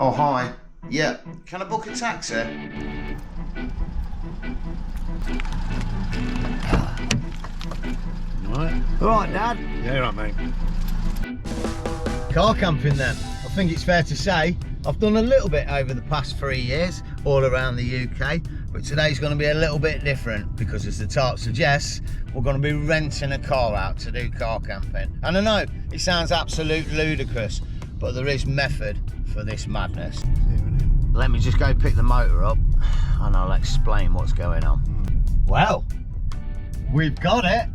Oh, hi. Yeah, can I book a taxi? All right, Dad? Yeah, right, mate. Car camping then. I think it's fair to say I've done a little bit over the past 3 years all around the UK, but today's going to be a little bit different because, as the title suggests, we're going to be renting a car out to do car camping. And I know it sounds absolutely ludicrous, but there is method for this madness. Let me just go pick the motor up and I'll explain what's going on. Well, we've got it,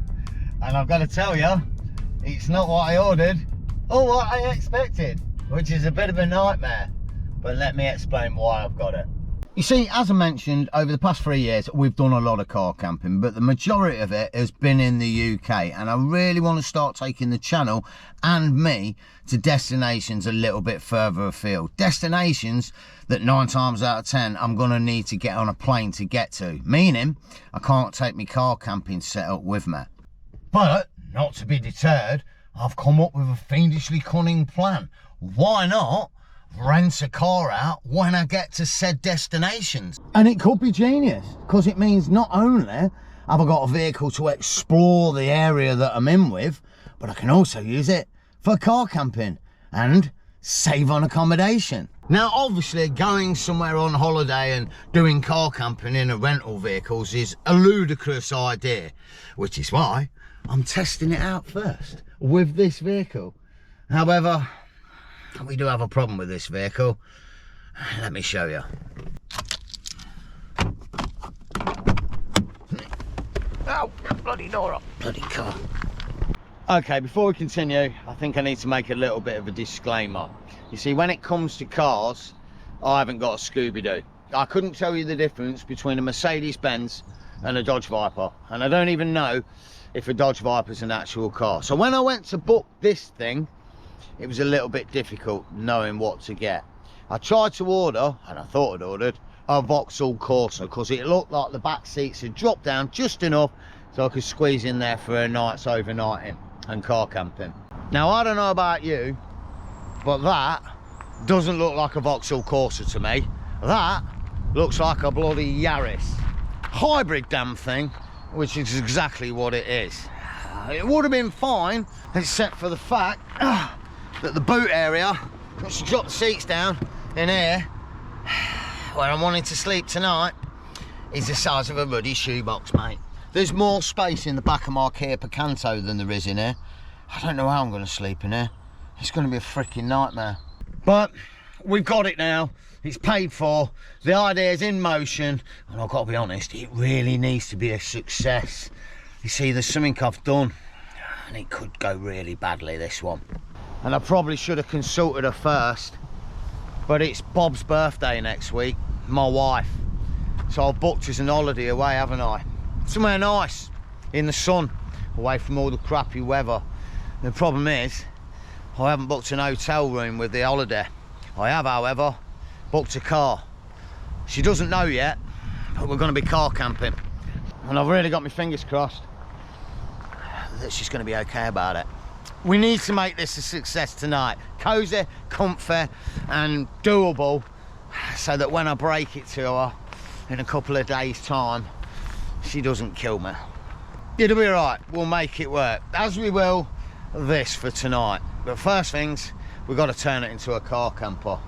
and I've got to tell you, it's not what I ordered or what I expected, which is a bit of a nightmare, but let me explain why I've got it. You see, as I mentioned, over the past 3 years, we've done a lot of car camping, but the majority of it has been in the UK, and I really want to start taking the channel and me to destinations a little bit further afield. Destinations that 9 times out of 10, I'm going to need to get on a plane to get to, meaning I can't take my car camping setup with me. But, not to be deterred, I've come up with a fiendishly cunning plan. Why not rent a car out when I get to said destinations? And it could be genius, because it means not only have I got a vehicle to explore the area that I'm in with, but I can also use it for car camping and save on accommodation. Now, obviously, going somewhere on holiday and doing car camping in a rental vehicles is a ludicrous idea, which is why I'm testing it out first with this vehicle. However, we do have a problem with this vehicle. Let me show you. Oh, bloody door up, bloody car. Okay, before we continue, I think I need to make a little bit of a disclaimer. You see, when it comes to cars, I haven't got a Scooby-Doo. I couldn't tell you the difference between a Mercedes-Benz and a Dodge Viper, and I don't even know if a Dodge Viper is an actual car. So when I went to book this thing, it was a little bit difficult knowing what to get. I tried to order, and I thought I'd ordered, a Vauxhall Corsa, because it looked like the back seats had dropped down just enough so I could squeeze in there for a night's overnighting and car camping. Now, I don't know about you, but that doesn't look like a Vauxhall Corsa to me. That looks like a bloody Yaris. Hybrid damn thing, which is exactly what it is. It would have been fine, except for the fact that the boot area, once you drop the seats down in here, where I'm wanting to sleep tonight, is the size of a bloody shoebox, mate. There's more space in the back of my Kia Picanto than there is in here. I don't know how I'm going to sleep in here. It's going to be a freaking nightmare. But we've got it now. It's paid for. The idea is in motion. And I've got to be honest, it really needs to be a success. You see, there's something I've done, and it could go really badly, this one. And I probably should have consulted her first, but it's Bob's birthday next week, my wife. So I've booked us an holiday away, haven't I? Somewhere nice, in the sun, away from all the crappy weather. The problem is, I haven't booked an hotel room with the holiday. I have, however, booked a car. She doesn't know yet, but we're going to be car camping. And I've really got my fingers crossed that she's going to be okay about it. We need to make this a success tonight. Cozy, comfy and doable, so that when I break it to her in a couple of days' time, she doesn't kill me. It'll be right, we'll make it work, as we will this for tonight. But first things, we've got to turn it into a car camper,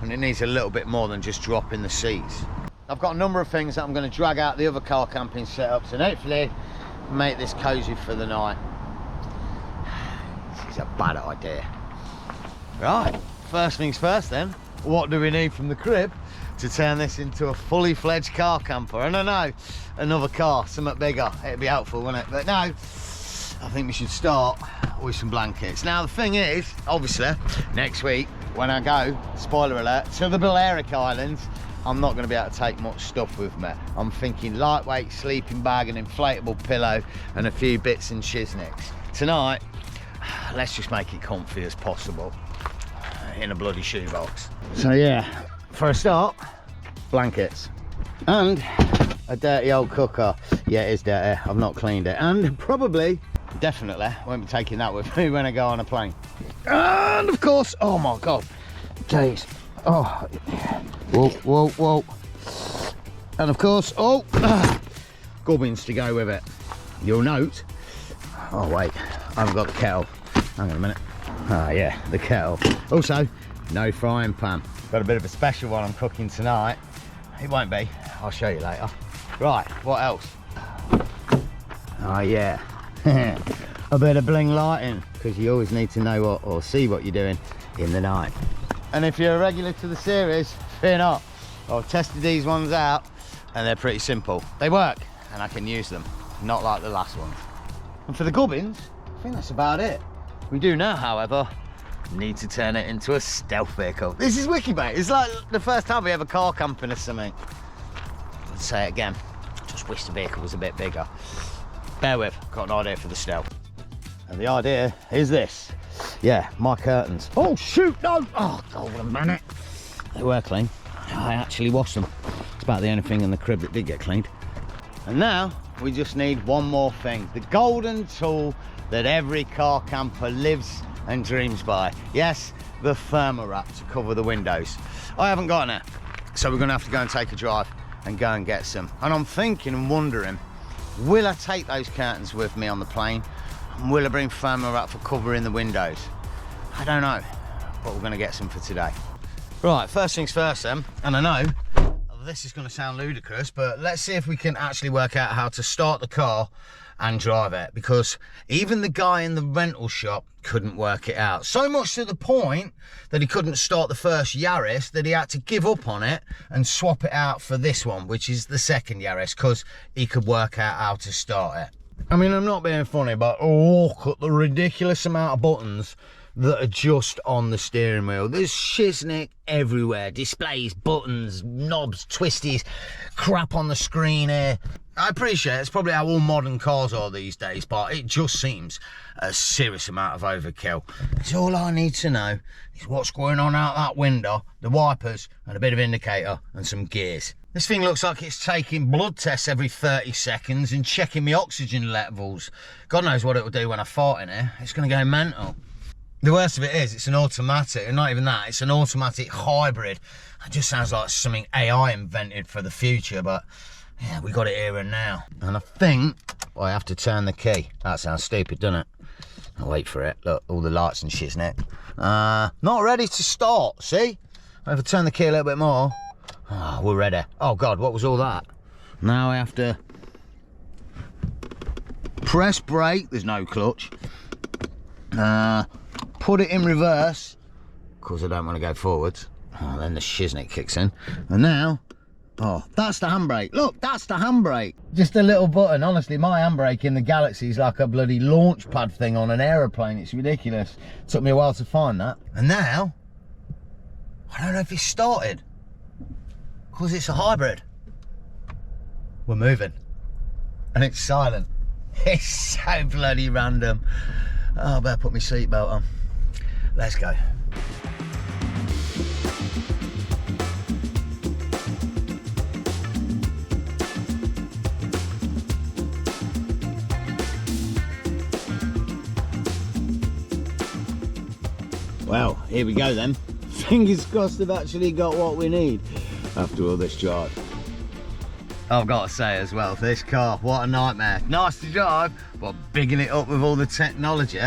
and it needs a little bit more than just dropping the seats. I've got a number of things that I'm going to drag out the other car camping setups and hopefully make this cozy for the night. This is a bad idea. Right, first things first then, what do we need from the crib to turn this into a fully fledged car camper? And I know, another car, something bigger, it'd be helpful, wouldn't it? But no, I think we should start with some blankets. Now the thing is, obviously, next week when I go, spoiler alert, to the Balearic Islands, I'm not going to be able to take much stuff with me. I'm thinking lightweight sleeping bag, an inflatable pillow and a few bits and chisnicks. Tonight, let's just make it comfy as possible in a bloody shoebox. So yeah, for a start, blankets and a dirty old cooker. Yeah, it is dirty, I've not cleaned it, and probably, definitely won't be taking that with me when I go on a plane. And of course, oh my god, jeez, Oh, whoa, whoa, whoa. And of course, oh, gubbins to go with it. You'll note, oh wait, I haven't got the kettle. Hang on a minute. Ah, yeah, the kettle. Also, no frying pan. Got a bit of a special one I'm cooking tonight. It won't be, I'll show you later. Right, what else? Oh yeah, a bit of bling lighting, because you always need to know what, or see what you're doing in the night. And if you're a regular to the series, fear not. I've tested these ones out and they're pretty simple. They work and I can use them, not like the last ones. And for the gubbins, I think that's about it. We do now, however, need to turn it into a stealth vehicle. This is wicked, mate. It's like the first time we have a car camping or something. Let's say it again. Just wish the vehicle was a bit bigger. Bear with, got an idea for the stealth. And the idea is this. Yeah, my curtains. Oh shoot, no! Oh, hold on a minute. They were clean. I actually washed them. It's about the only thing in the crib that did get cleaned. And now we just need one more thing. The golden tool that every car camper lives and dreams by. Yes, the thermal wrap to cover the windows. I haven't got it, so we're gonna have to go and take a drive and go and get some. And I'm thinking and wondering, will I take those curtains with me on the plane? And will I bring thermal wrap for covering the windows? I don't know, but we're gonna get some for today. Right, first things first then, and I know this is gonna sound ludicrous, but let's see if we can actually work out how to start the car and drive it, because even the guy in the rental shop couldn't work it out. So much to the point that he couldn't start the first Yaris that he had to give up on it and swap it out for this one, which is the second Yaris, because he could work out how to start it. I mean, I'm not being funny, but look at the ridiculous amount of buttons that are just on the steering wheel. There's shiznick everywhere. Displays, buttons, knobs, twisties, crap on the screen here. I appreciate it's probably how all modern cars are these days, but it just seems a serious amount of overkill. It's all I need to know is what's going on out that window, the wipers, and a bit of indicator and some gears. This thing looks like it's taking blood tests every 30 seconds and checking my oxygen levels. God knows what it will do when I fart in here. It's going to go mental. The worst of it is, it's an automatic, and not even that, it's an automatic hybrid. It just sounds like something AI invented for the future, but yeah, we got it here and now. And I think I have to turn the key. That sounds stupid, doesn't it? I'll wait for it. Look, all the lights and shit's in it. Not ready to start, see? If I turn the key a little bit more. Oh, we're ready. Oh God, what was all that? Now I have to press brake, there's no clutch. Put it in reverse, because I don't want to go forwards. Oh, then the shiznick kicks in. And now, oh, that's the handbrake. Look, that's the handbrake. Just a little button. Honestly, my handbrake in the Galaxy is like a bloody launch pad thing on an aeroplane. It's ridiculous. Took me a while to find that. And now, I don't know if it's started, because it's a hybrid. We're moving. And it's silent. It's so bloody random. Oh, I better put my seatbelt on. Let's go. Well, here we go then. Fingers crossed I've actually got what we need after all this drive. I've got to say as well, this car, what a nightmare. Nice to drive, but bigging it up with all the technology.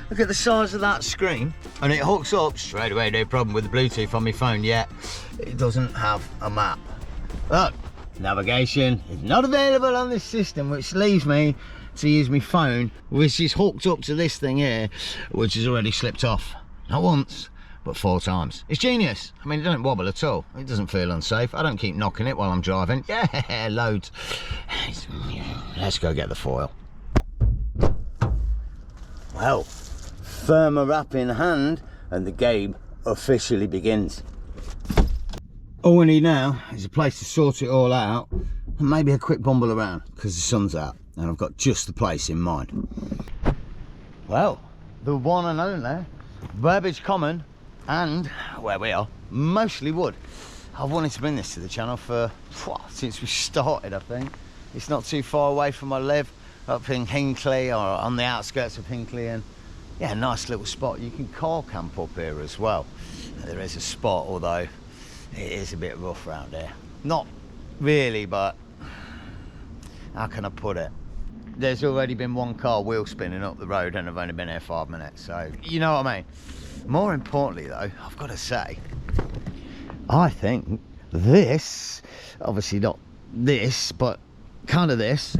Look at the size of that screen, and it hooks up straight away, no problem with the Bluetooth on my phone, yet it doesn't have a map. Look, navigation is not available on this system, which leaves me to use my phone, which is hooked up to this thing here, which has already slipped off. Not once, but 4 times. It's genius. I mean, it doesn't wobble at all. It doesn't feel unsafe. I don't keep knocking it while I'm driving. Yeah, loads. Let's go get the foil. Well, thermal wrap in hand, and the game officially begins. All we need now is a place to sort it all out, and maybe a quick bumble around, because the sun's out, and I've got just the place in mind. Well, the one and only Burbage Common, and where we are, mostly wood. I've wanted to bring this to the channel for since we started. I think it's not too far away from where I live, up in Hinckley, or on the outskirts of Hinckley, and yeah, nice little spot. You can car camp up here as well. There is a spot, although It is a bit rough around here. Not really, but how can I put it? There's already been one car wheel spinning up the road and I've only been here 5 minutes, so you know what I mean. More importantly though, I've got to say, I think this, obviously not this, but kind of this,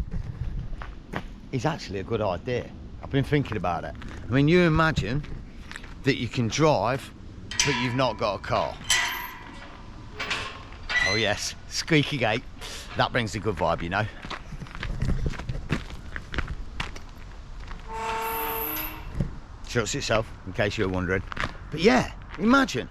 is actually a good idea. I've been thinking about it. I mean, you imagine that you can drive, but you've not got a car. Oh yes, squeaky gate. That brings a good vibe, you know. Shuts itself, in case you're wondering. But yeah, imagine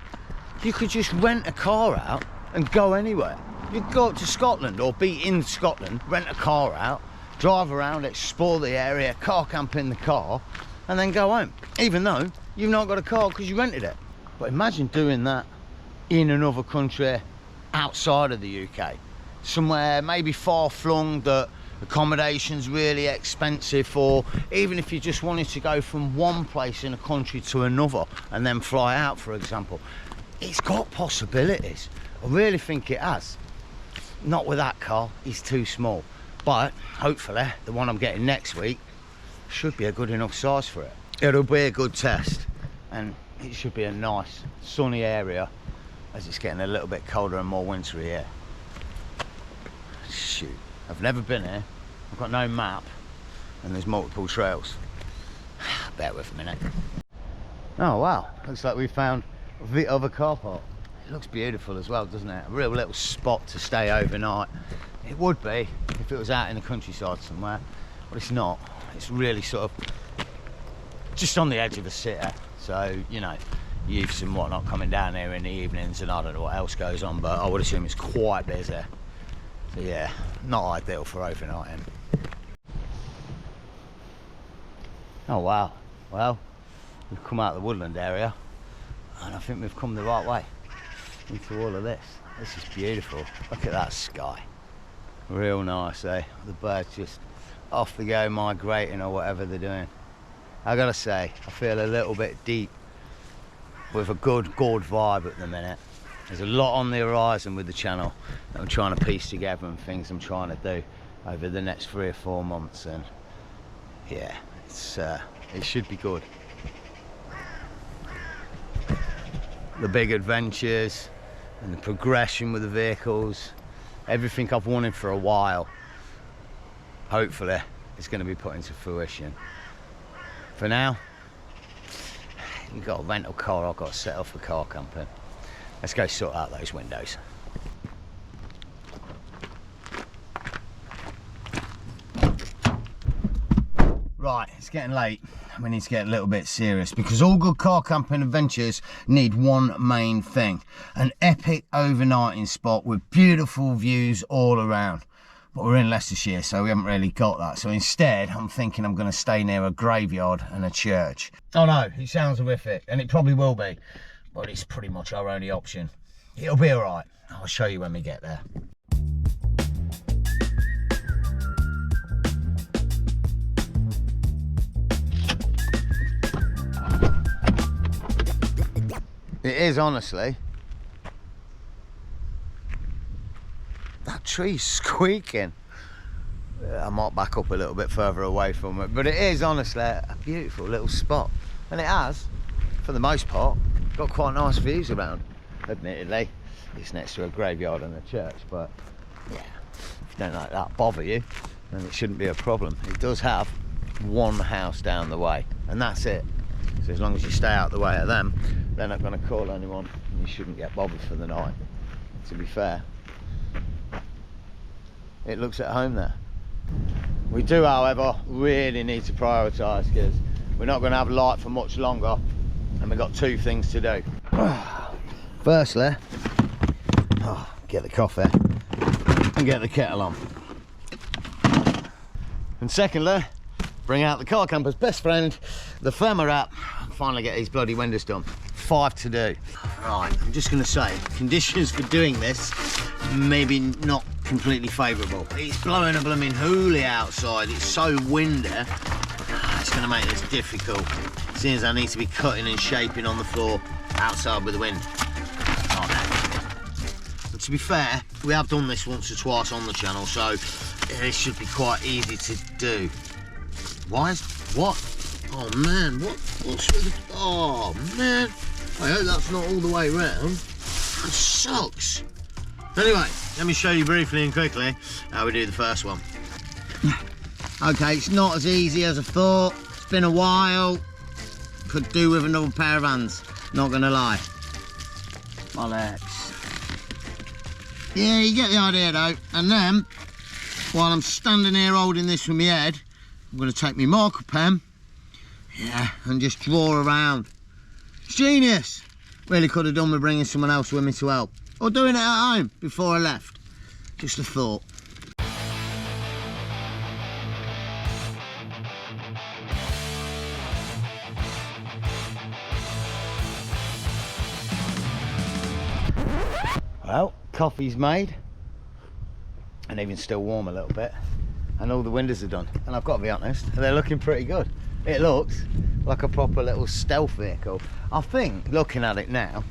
you could just rent a car out and go anywhere. You'd go up to Scotland or be in Scotland, rent a car out, drive around, explore the area, car camp in the car, and then go home. Even though you've not got a car because you rented it. But imagine doing that in another country outside of the UK. Somewhere maybe far flung that accommodation's really expensive, or even if you just wanted to go from one place in a country to another and then fly out, for example. It's got possibilities. I really think it has. Not with that car, it's too small. But hopefully the one I'm getting next week should be a good enough size for it. It'll be a good test, and it should be a nice sunny area as it's getting a little bit colder and more wintry here. Shoot, I've never been here, I've got no map, and there's multiple trails. Bear with a minute. Oh wow, looks like we found the other car park. It looks beautiful as well, doesn't it? A real little spot to stay overnight. It would be if it was out in the countryside somewhere, but it's not. It's really sort of just on the edge of the city, so you know, youths and whatnot coming down here in the evenings, and I don't know what else goes on, but I would assume it's quite busy. So yeah, not ideal for overnighting. Oh wow, well, we've come out of the woodland area and I think we've come the right way into all of this. This is beautiful. Look at that sky. Real nice, eh? The birds just off they go migrating or whatever they're doing. I gotta say, I feel a little bit deep with a good vibe at the minute. There's a lot on the horizon with the channel that I'm trying to piece together and things I'm trying to do over the next 3 or 4 months, and yeah, it should be good. The big adventures and the progression with the vehicles, everything I've wanted for a while, hopefully it's going to be put into fruition. For now, you've got a rental car, I've got to set off for car camping. Let's go sort out those windows. Right, it's getting late. We need to get a little bit serious, because all good car camping adventures need one main thing: an epic overnighting spot with beautiful views all around. But we're in Leicestershire, so we haven't really got that. So instead, I'm thinking I'm going to stay near a graveyard and a church. Oh no, it sounds horrific, and it probably will be, but it's pretty much our only option. It'll be all right. I'll show you when we get there. It is, honestly. That tree's squeaking. I might back up a little bit further away from it, but it is honestly a beautiful little spot, and it has, for the most part, got quite nice views around. Admittedly, it's next to a graveyard and a church, but yeah, if you don't let that bother you, then it shouldn't be a problem. It does have one house down the way, and that's it. So as long as you stay out the way of them, they're not going to call anyone, and you shouldn't get bothered for the night. To be fair, it looks at home there. We do, however, really need to prioritise, because we're not going to have light for much longer, and we've got 2 things to do. Firstly, get the coffee and get the kettle on. And secondly, bring out the car camper's best friend, the thermorap, and finally get these bloody windows done. 5 to do. Right, I'm just going to say, conditions for doing this maybe not completely favourable. It's blowing a blooming hoolie outside. It's so windy. It's going to make this difficult, seeing as I need to be cutting and shaping on the floor outside with the wind. Right then. to be fair, we have done this once or twice on the channel, so it should be quite easy to do. What? Oh man, what's with the, oh man, I hope that's not all the way round. That sucks. Anyway, let me show you briefly and quickly how we do the first one. Okay, it's not as easy as I thought. It's been a while. Could do with another pair of hands, not gonna lie. Bollocks. Yeah, you get the idea though. And then, while I'm standing here holding this with my head, I'm gonna take my marker pen, yeah, and just draw around. It's genius. Really could have done with bringing someone else with me to help. Or doing it at home before I left. Just a thought. Well, coffee's made, and even still warm a little bit, and all the windows are done, and I've got to be honest, they're looking pretty good. It looks like a proper little stealth vehicle. I think, looking at it now,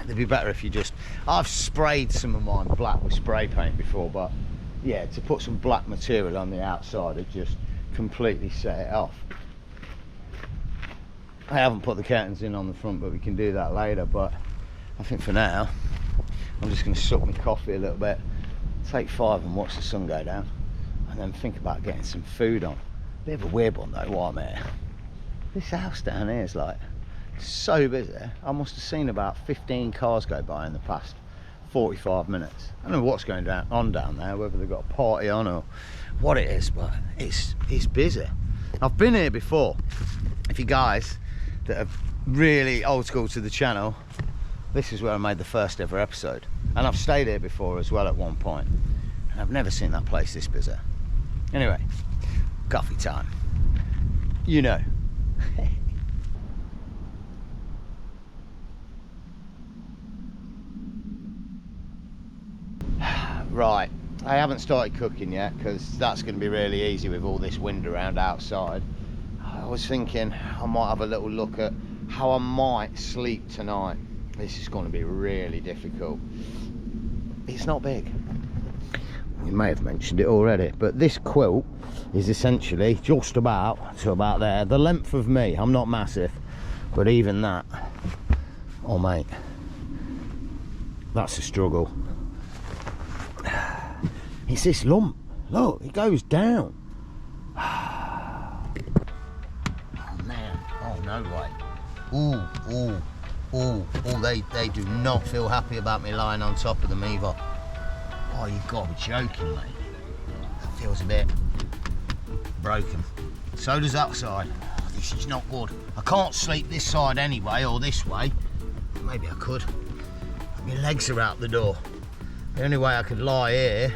it'd be better if you just, I've sprayed some of mine black with spray paint before, but yeah, to put some black material on the outside would just completely set it off. I haven't put the curtains in on the front, but we can do that later. But I think for now, I'm just going to suck my coffee a little bit, take 5 and watch the sun go down, and then think about getting some food on. Bit of a weird one though, while I'm here. This house down here is like so busy. I must have seen about 15 cars go by in the past 45 minutes. I don't know what's going on down there, whether they've got a party on or what it is, but it's busy. I've been here before. If you guys that are really old school to the channel, this is where I made the first ever episode, and I've stayed here before as well at one point, and I've never seen that place this busy. Anyway, coffee time, you know. Right, I haven't started cooking yet because that's going to be really easy with all this wind around outside. I was thinking I might have a little look at how I might sleep tonight. This is going to be really difficult. It's not big. We may have mentioned it already, but this quilt is essentially just about to about there. The length of me, I'm not massive, but even that, oh mate, that's a struggle. It's this lump, look, it goes down. Oh man, oh no way. They do not feel happy about me lying on top of them either. Oh, you've got to be joking, mate. That feels a bit broken. So does that side. Oh, this is not good. I can't sleep this side anyway, or this way. Maybe I could. My legs are out the door. The only way I could lie here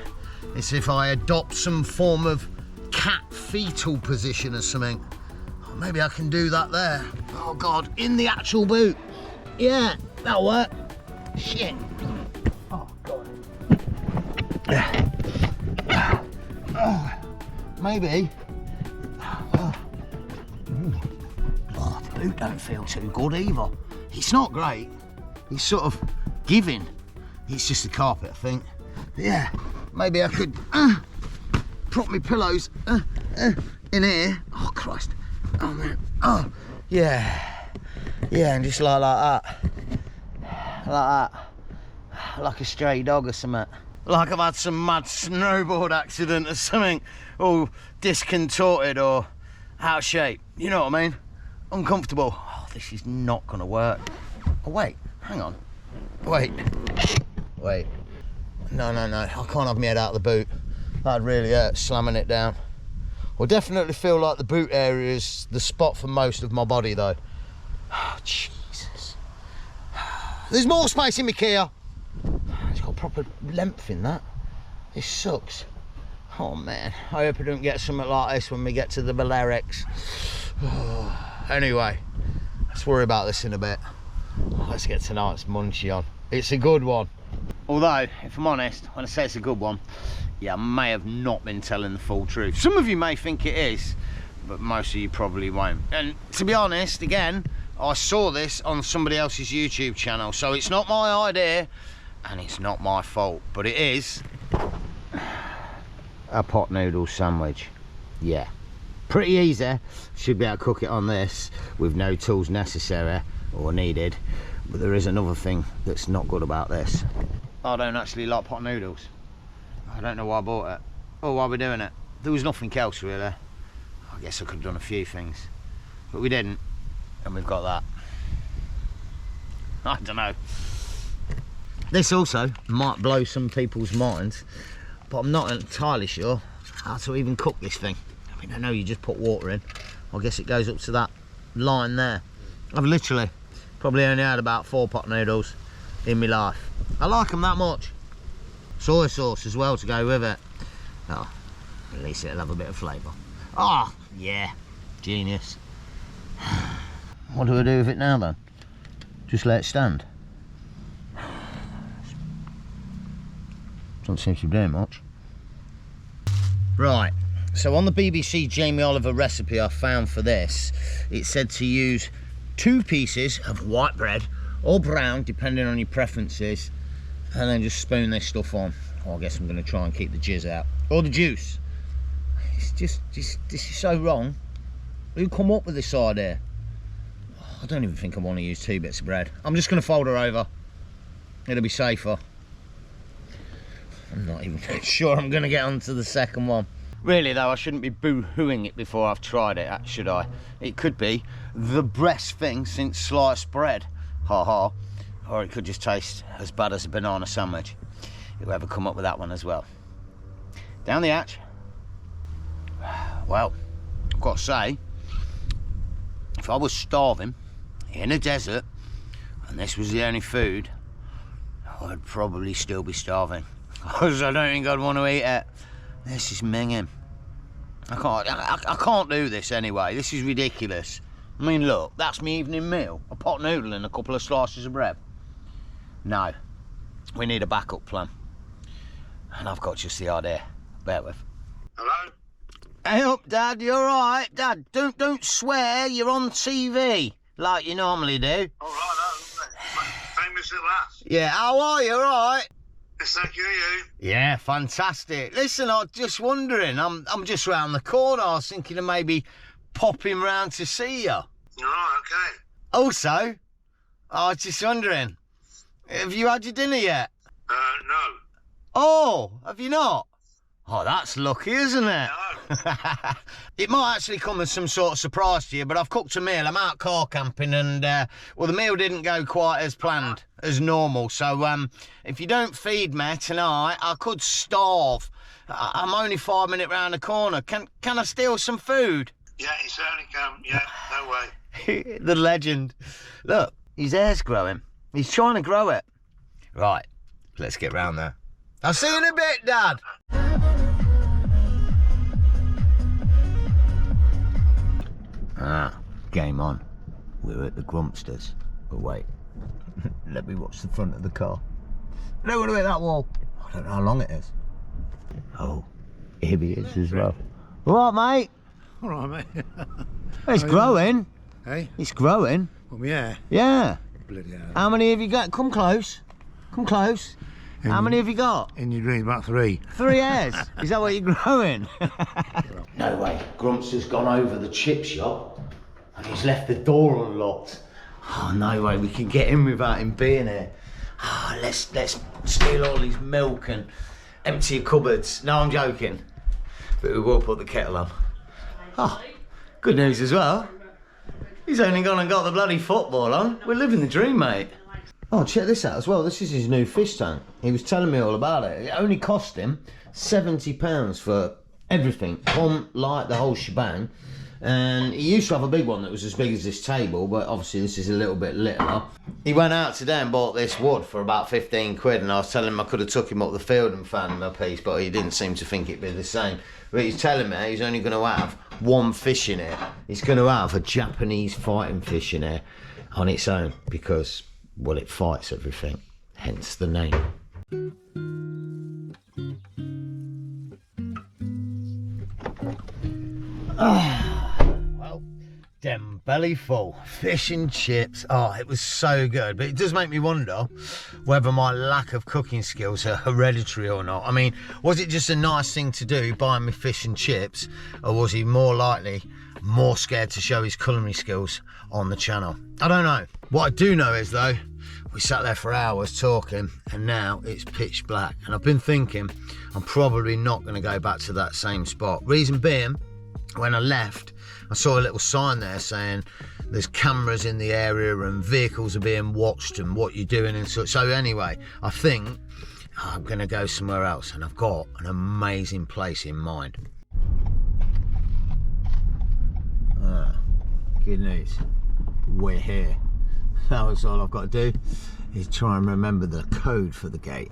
is if I adopt some form of cat fetal position or something. Oh, maybe I can do that there. Oh God, in the actual boot. Yeah, that'll work. Shit. Oh God. Oh, maybe. Oh, the boot don't feel too good either. It's not great. It's sort of giving. It's just the carpet, I think. Yeah, maybe I could prop my pillows in here. Oh Christ. Oh man. Oh yeah. Yeah, and just like that. Like that. Like a stray dog or something. Like I've had some mad snowboard accident or something. All discontorted or out of shape. You know what I mean? Uncomfortable. Oh, this is not gonna work. Oh wait, hang on. Wait. No, I can't have my head out of the boot. That'd really hurt, slamming it down. Well, definitely feel like the boot area is the spot for most of my body though. Oh, Jesus. There's more space in my Kia. It's got proper length in that. This sucks. Oh man, I hope I don't get something like this when we get to the Balearics. Anyway, let's worry about this in a bit. Let's get tonight's munchie on. It's a good one. Although, if I'm honest, when I say it's a good one, yeah, I may have not been telling the full truth. Some of you may think it is, but most of you probably won't. And to be honest, again, I saw this on somebody else's YouTube channel, so it's not my idea. and it's not my fault, but it is a pot noodle sandwich. Yeah, pretty easy. Should be able to cook it on this with no tools necessary or needed. But there is another thing that's not good about this. I don't actually like pot noodles. I don't know why I bought it or why we're doing it. There was nothing else really. I guess I could have done a few things, but we didn't, and we've got that. I don't know. This also might blow some people's minds, but I'm not entirely sure how to even cook this thing. I mean, I know you just put water in. I guess it goes up to that line there. I've literally probably only had about 4 pot noodles in my life. I like them that much. Soy sauce as well to go with it. Oh, at least it'll have a bit of flavour. Oh, yeah, genius. What do I do with it now then? Just let it stand? Doesn't seem to be doing much. Right, so on the BBC Jamie Oliver recipe I found for this, it said to use 2 pieces of white bread or brown, depending on your preferences, and then just spoon this stuff on. Oh, I guess I'm going to try and keep the jizz out, or the juice. It's just this is so wrong. Who come up with this idea? I don't even think I want to use 2 bits of bread. I'm just going to fold her over. It'll be safer. I'm not even sure I'm going to get onto the second one. Really though, I shouldn't be boo-hooing it before I've tried it, should I? It could be the best thing since sliced bread. Ha ha. Or it could just taste as bad as a banana sandwich. Whoever come up with that one as well. Down the hatch. Well, I've got to say, if I was starving in a desert and this was the only food, I'd probably still be starving. Because I don't think I'd want to eat it. This is minging. I can't do this anyway. This is ridiculous. I mean, look, that's my evening meal. A pot noodle and a couple of slices of bread. No, we need a backup plan. And I've got just the idea. Bear with. Hello? Hey up, Dad, you alright? Dad, don't swear, you're on TV, like you normally do. All right, famous at last. Yeah, how are you, alright? Yes, thank you. Yeah, fantastic. Listen, I was just wondering, I'm just round the corner. I was thinking of maybe popping round to see you. All right, okay. Also, I was just wondering, have you had your dinner yet? No. Oh, have you not? Oh, that's lucky, isn't it? No. It might actually come as some sort of surprise to you, but I've cooked a meal. I'm out car camping and, well, the meal didn't go quite as planned as normal. So, if you don't feed me tonight, I could starve. I'm only 5 minutes round the corner. Can I steal some food? Yeah, you certainly can. Yeah, no way. The legend. Look, his hair's growing. He's trying to grow it. Right, let's get round there. I'll see you in a bit, Dad. Game on. We're at the Grumpsters. But wait, let me watch the front of the car. I don't want to hit that wall. I don't know how long it is. Oh, here he is as well. All right, mate. All right, mate. It's growing. Hey? It's growing. Well, yeah. Yeah. Bloody hell. How many have you got? Come close. Come close. How many have you got? In your dream, about 3. 3 hairs? Is that what you're growing? No way. Grumps has gone over the chip shop and he's left the door unlocked. Oh, no way. We can get in without him being here. Oh, let's steal all his milk and empty your cupboards. No, I'm joking. But we will put the kettle on. Oh, good news as well. He's only gone and got the bloody football on. We're living the dream, mate. Oh, check this out as well. This is his new fish tank. He was telling me all about it. It only cost him £70 for everything. Pump, light, the whole shebang. And he used to have a big one that was as big as this table, but obviously this is a little bit littler. He went out today and bought this wood for about 15 quid, and I was telling him I could have took him up the field and found him a piece, but he didn't seem to think it'd be the same. But he's telling me he's only going to have one fish in it. He's going to have a Japanese fighting fish in it on its own because, well, it fights everything, hence the name. Well, Dem belly full. Fish and chips. Oh, it was so good. But it does make me wonder whether my lack of cooking skills are hereditary or not. I mean, was it just a nice thing to do, buying me fish and chips, or was he more likely more scared to show his culinary skills on the channel? I don't know. What I do know is, though, we sat there for hours talking, and now it's pitch black. And I've been thinking I'm probably not going to go back to that same spot. Reason being, when I left, I saw a little sign there saying there's cameras in the area and vehicles are being watched and what you're doing and such. So anyway, I think I'm going to go somewhere else, and I've got an amazing place in mind. Good news, we're here. Now it's all I've got to do is try and remember the code for the gate.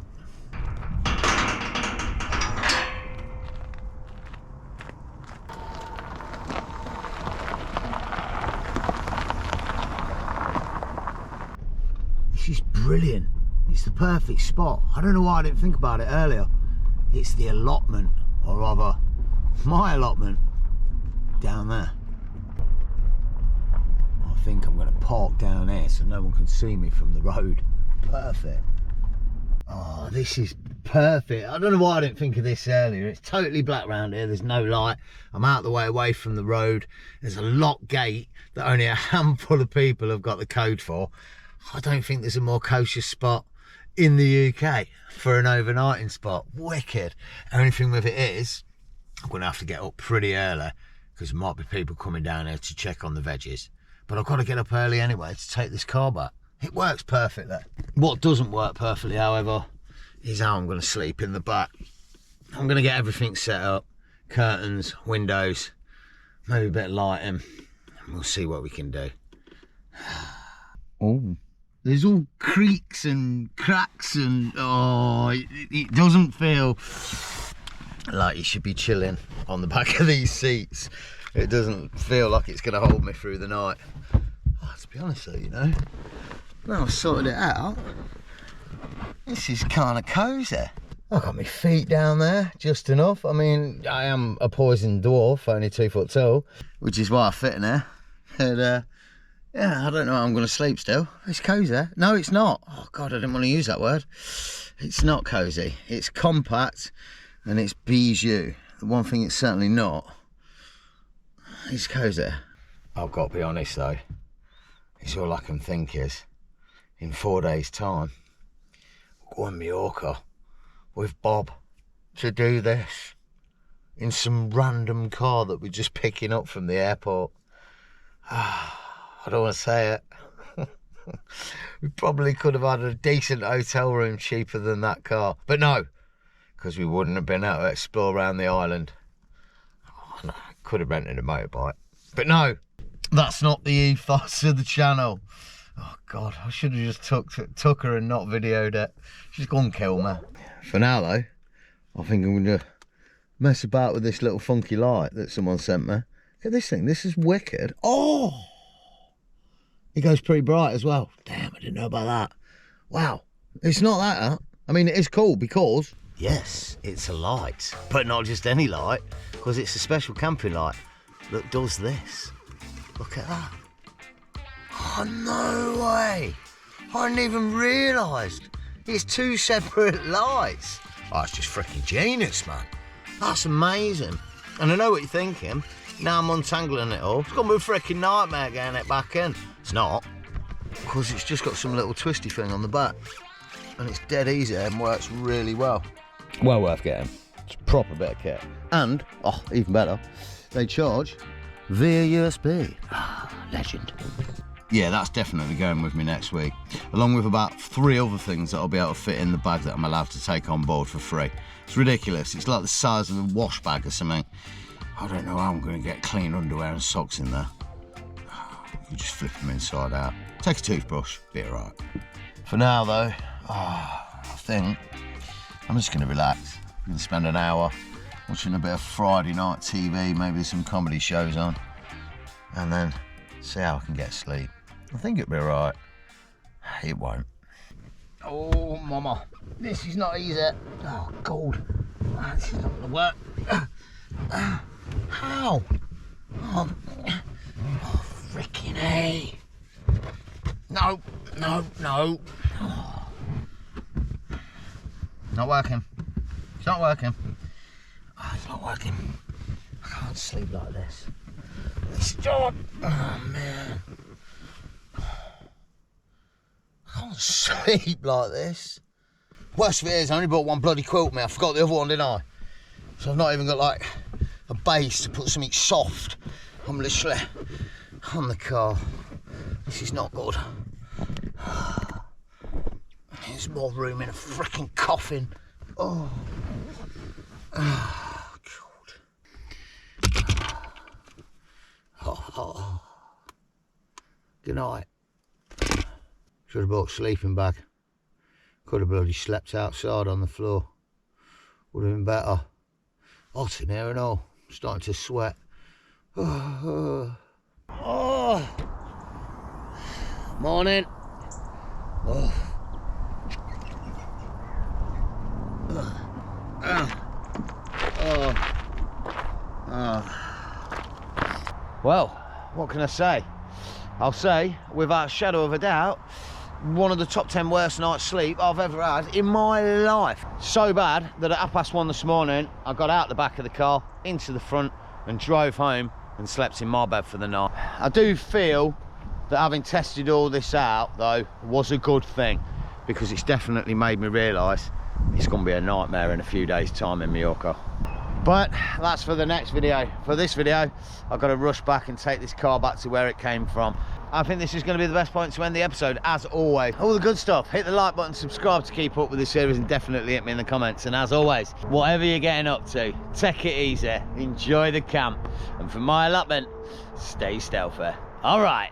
This is brilliant. It's the perfect spot. I don't know why I didn't think about it earlier. It's the allotment, or rather my allotment, down there. I think I'm going to park down here so no one can see me from the road. Perfect. Oh, this is perfect. I don't know why I didn't think of this earlier. It's totally black round here. There's no light. I'm out the way away from the road. There's a locked gate that only a handful of people have got the code for. I don't think there's a more kosher spot in the UK for an overnighting spot. Wicked. Only thing with it is, I'm going to have to get up pretty early because there might be people coming down here to check on the veggies. But I've got to get up early anyway to take this car back. It works perfectly. What doesn't work perfectly, however, is how I'm going to sleep in the back. I'm going to get everything set up. Curtains, windows, maybe a bit of lighting. And we'll see what we can do. Oh, there's all creaks and cracks and, oh, it doesn't feel like you should be chilling on the back of these seats. It doesn't feel like it's going to hold me through the night. Oh, to be honest though, you know, now I've sorted it out, this is kind of cosy. I've got my feet down there, just enough. I mean, I am a poisoned dwarf, only 2 foot tall, which is why I fit in there. And, yeah, I don't know how I'm going to sleep still. It's cosy. No, it's not. Oh, God, I didn't want to use that word. It's not cosy. It's compact and it's bijou. The one thing it's certainly not, it's cosy. I've got to be honest though, it's all I can think is, in 4 days' time, we'll go to Mallorca with Bob to do this in some random car that we're just picking up from the airport. I don't want to say it. We probably could have had a decent hotel room cheaper than that car, but no, because we wouldn't have been able to explore around the island. Oh, no, could have rented a motorbike, but no, that's not the ethos of the channel. Oh God, I should have just took her and not videoed it. She's gone kill me. For now though, I think I'm going to mess about with this little funky light that someone sent me. Look at this thing, this is wicked. Oh, it goes pretty bright as well. Damn, I didn't know about that. Wow, it's not that, huh? I mean, it is cool because, yes, it's a light, but not just any light, because it's a special camping light that does this. Look at that. Oh, no way. I didn't even realise. It's 2 separate lights. Oh, it's just freaking genius, man. That's amazing. And I know what you're thinking. Now I'm untangling it all. It's going to be a freaking nightmare getting it back in. It's not, because it's just got some little twisty thing on the back. And it's dead easy and works really well. Well worth getting. It's a proper bit of kit. And, oh, even better, they charge via USB. Legend. Yeah, that's definitely going with me next week, along with about 3 other things that I'll be able to fit in the bag that I'm allowed to take on board for free. It's ridiculous. It's like the size of a wash bag or something. I don't know how I'm going to get clean underwear and socks in there. You just flip them inside out. Take a toothbrush, be alright. For now though, I think I'm just going to relax. I'm going to spend an hour watching a bit of Friday night TV, maybe some comedy shows on, and then see how I can get sleep. I think it'll be alright. It won't. Oh, mama, this is not easy. Oh, God. This is not going to work. How? Oh, Freaking A. No, no, no. Not working. It's not working. Oh, it's not working. I can't sleep like this. It's job. Oh man. I can't sleep like this. Worst of it is I only brought one bloody quilt with me. I forgot the other one, didn't I? So I've not even got like a base to put something soft on the car. This is not good. There's more room in a freaking coffin. Oh. Oh, God. Oh. Good night. Should have brought a sleeping bag. Could have bloody slept outside on the floor. Would have been better. Hot in here and all. Starting to sweat. Oh. Morning. Oh. Well, what can I say? I'll say, without a shadow of a doubt, one of the top 10 worst nights sleep I've ever had in my life. So bad that at 1:30 this morning, I got out the back of the car, into the front, and drove home and slept in my bed for the night. I do feel that having tested all this out, though, was a good thing, because it's definitely made me realise it's going to be a nightmare in a few days' time in Mallorca. But that's for the next video. For this video, I've got to rush back and take this car back to where it came from. I think this is going to be the best point to end the episode, as always. All the good stuff. Hit the like button, subscribe to keep up with this series, and definitely hit me in the comments. And as always, whatever you're getting up to, take it easy, enjoy the camp, and for my allotment, stay stealthy. All right.